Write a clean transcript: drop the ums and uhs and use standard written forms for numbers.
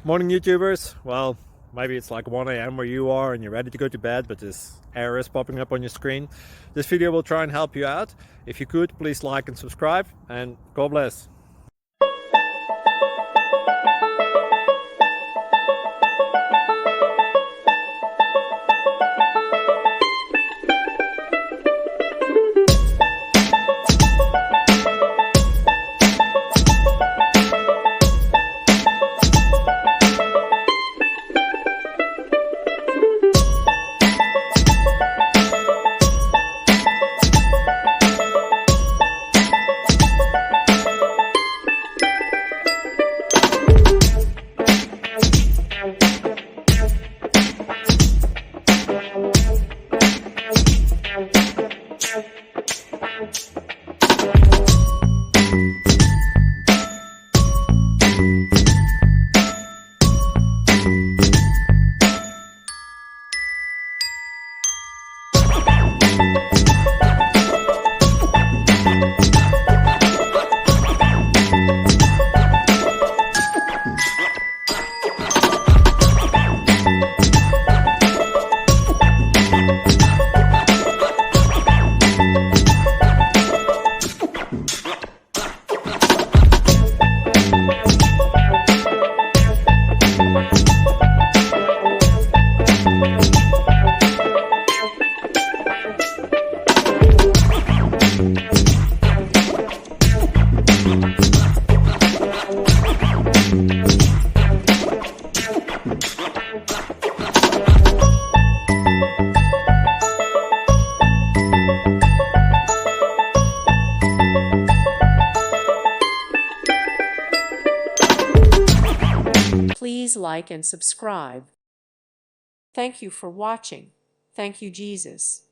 Morning YouTubers. Well, maybe it's like 1 a.m. where you are and you're ready to go to bed, but this error is popping up on your screen. This video will try and help you out. If you could, please like and subscribe, and God bless. Please like and subscribe. Thank you for watching. Thank you, Jesus.